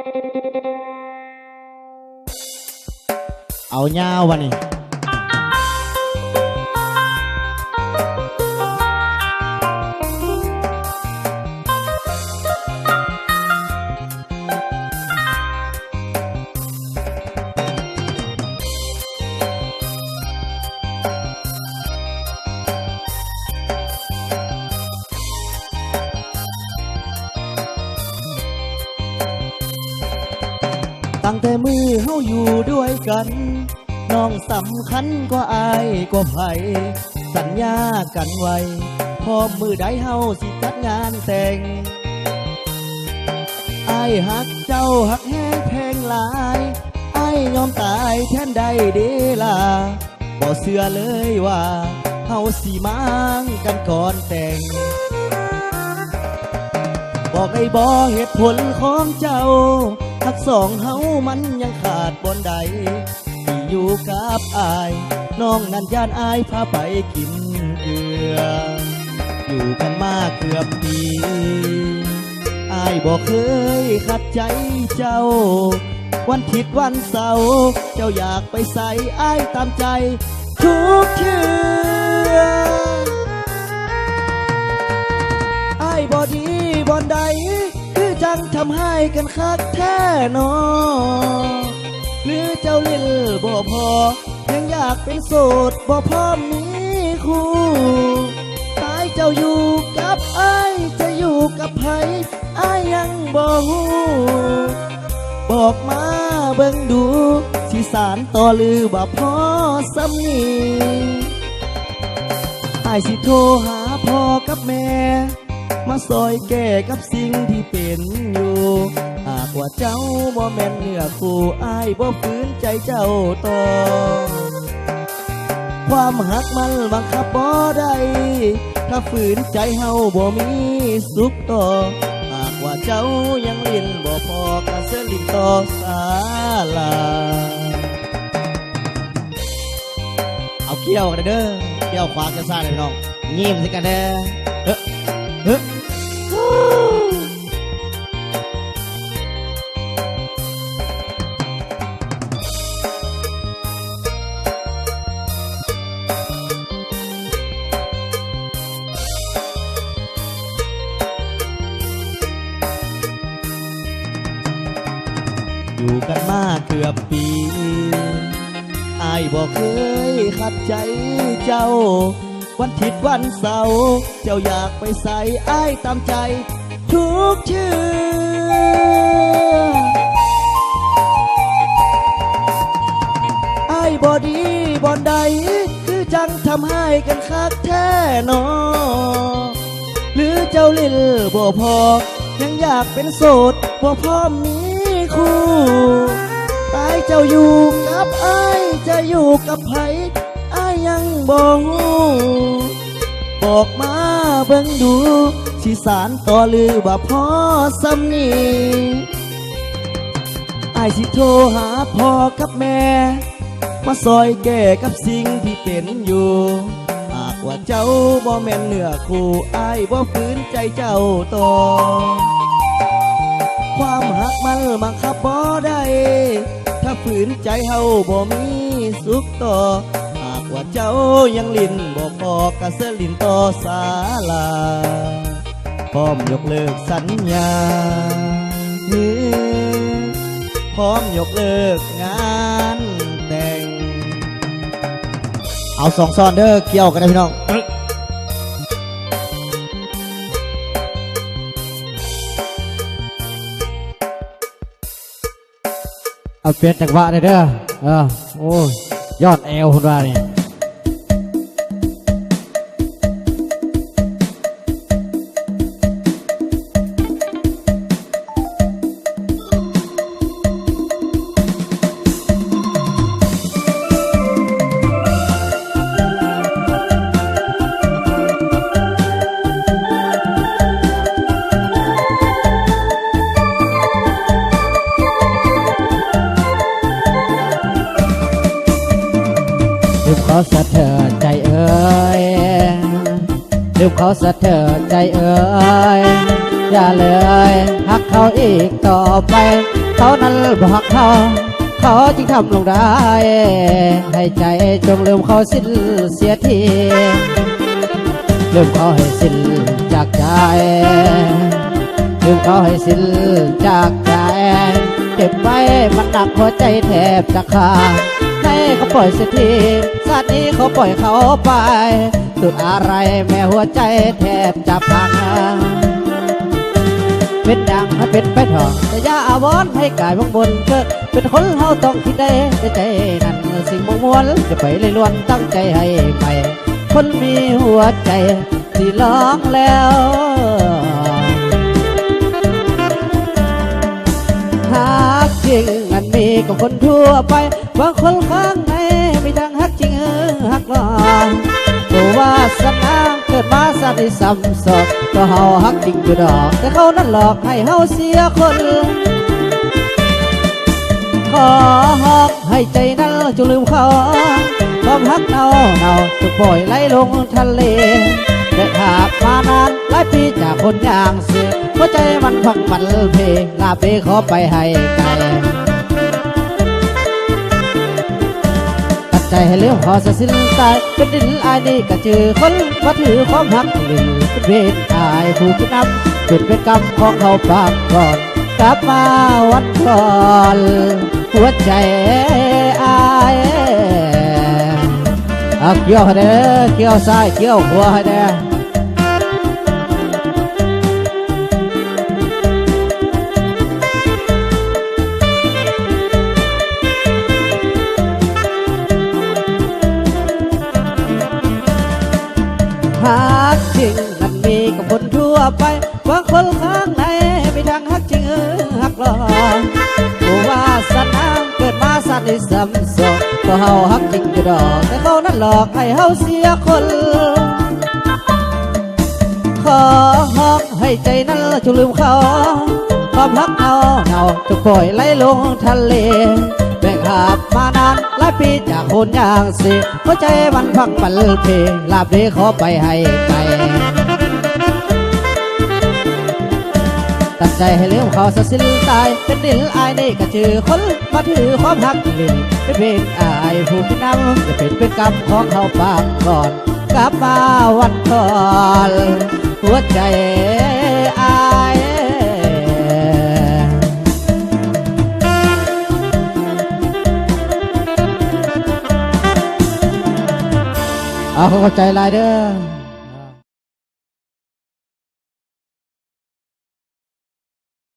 เอาเงาวันนี้ตั้งแต่มือเฮาอยู่ด้วยกันน้องสำคัญกว่าอายกว่าไผสัญญากันไว้พร้อมมือใดเฮาสิจัดงานแต่งอายหักเจ้าหักแห้งแพงหลายอายยอมตายแทนได้เดล่ะบ่เชื่อเลยว่าเฮาสิมังกันก่อนแต่งบอกไอ้บ่เหตุผลของเจ้าทักสองเฮามันยังขาดบนใดที่อยู่กับอายน้องนั้นย่านอายพาไปกินเกลืออยู่กันมาเกือบปีอายบอกเคยขัดใจเจ้าวันผิดวันเสาร์เจ้าอยากไปใส่อายตามใจทุกเชื่ออายบอดีบอนใดคือจังทำให้กันคักแท้นอหรือเจ้าลิ้นบ่พอยังอยากเป็นโสดบ่พอมีคู่ตายเจ้าอยู่กับอายจะอยู่กับไผอายยังบ่ฮู้บอกมาเบิ่งดูสิสารต่อหรือบ่พอสำนีอายสิโทรหาพ่อกับแม่มาซอยแก้กับสิ่งที่เป็นอยู่หากว่าเจ้าบ่แม่นเนื้อคู่อายบ่ฝืนใจเจ้าต่อความหักมันบังคับบ่ได้ถ้าฝืนใจเฮาบ่มีสุขต่อหากว่าเจ้ายังลิ้นบ่พอกะเสือลิ้นต่อศาลาเอาเกี่ยวกันเด้อเกี่ยวขวากันซ้ายเลยน้องยิ้มสิกันเด้ออยู่กันมาเกือบปีอายบอกเคยขัดใจเจ้าวันผิดวันเสาร์เจ้าอยากไปใส่อายตามใจทุกเชื่ออายบอดีบอนใดคือจังทำให้กันคักแท้นอหรือเจ้าลิ้นบ่พอยังอยากเป็นโสดบ่พอมีคู่ตายเจ้าอยู่กับอายจะอยู่กับไผอายยังบ่ฮู้บอกมาเบิ่งดูสิสารต่อหรือบ่พอสำนีอายสิโทรหาพ่อกับแม่มาซอยแก้กับสิ่งที่เป็นอยู่หากว่าเจ้าบ่แม่นเนื้อคู่อายบ่ฝืนใจเจ้าต่อความหักมันบังคับบ่ได้ถ้าฝืนใจเฮาบ่มีสุขต่อหากว่าเจ้ายังลิ้นบ่พอกะเสือลิ้นต่อศาลาพร้อมยกเลิกสัญญาพร้อมยกเลิกงานแต่งเอาสองซ้อนเด้อเกี่ยวกันนะพี่น้องเอาเปลี่ยนจังหวะเลยเด้อโอ้ยอดแอลคนว่าเนี่ยเขาสะเทือนใจเอ่ยลืมเขาสะเทือนใจเอ่ย อย่าเลยหักเขาอีกต่อไปเขานั้นบอกหักเขาเขาจึงทำลงได้ให้ใจจงลืมเขาสิ้นเสียทีลืมเขาให้สิ้นจากใจลืมเขาให้สิ้นจากใจเก็บไว้มันหนักหัวใจแทบจะขาดให้เขาปล่อยเสียทีชาตินี้เขาปล่อยเขาไปสุดอะไรแม่หัวใจแทบจะพังเป็นดังให้เป็นไปถอดแต่อย่าอาวรให้กายบางบนเกิดเป็นคนเฮาต้องคิดได้แต่ใจนั้นสิ่งมงมวลจะไปเลยล้วนตั้งใจให้ใหม่คนมีหัวใจที่ร้องแล้วหากจริงนั้นมีกับคนทั่วไปบางคนข้างในมีทางฮักจริงฮักหลอกตัววาสนาเกิดมาสาธิซ้ำสอบก็เฮาฮักจริงอยู่ดอกแต่เขานั้นหลอกให้เฮาเสียคนขอหอกให้ใจนั้นจงลืมเขาความฮักเนาจะปล่อยไหลลงทะเลแต่ขาดมานานหลายปีจากคนอย่างเสียหัวใจมันพังมันเพลาเปขอไปให้ไกลตัดใจให้เลี้ยวขอสะสิ้นตายเป็นดินอายนี่ก็เจอคนมาถือความหักหรือเป็นเวรอายผู้คิดนำจุดเป็นกรรมของเขาปากก่อนกลับมาวันก่อนหัวใจอายเกี่ยวให้เด้อเกี่ยวซ้ายเกี่ยวหัวให้เด้อฮักจริงมันมีกับคนทั่วไปบางคนข้างในมีทางฮักจริงฮักหลอกผู้วาสนาเกิดมาสัตว์ในซ้ำสองก็เฮาฮักจริงอยู่ดอกแต่เขานั้นหลอกให้เฮาเสียคนขอห้องให้ใจนั้นจงลืมเขาความรักเนาจะปล่อยไหลลงทะเลแบ่งหาบมานานหลายปีจากคนอย่างสิหัวใจมันพังปันเพลาบเรขอไปให้ไกลตัดใจให้เลี้ยวเขาสะสิ้นตายเป็นดินอายนี่ก็จือคนมาถือความหักลิ่นเป็นเพลอายผู้คิดนำจะเป็นกรรมของเขาปากก่อนกลับมาวันก่อนหัวใจอายเอาเข้าใจลายเด้อ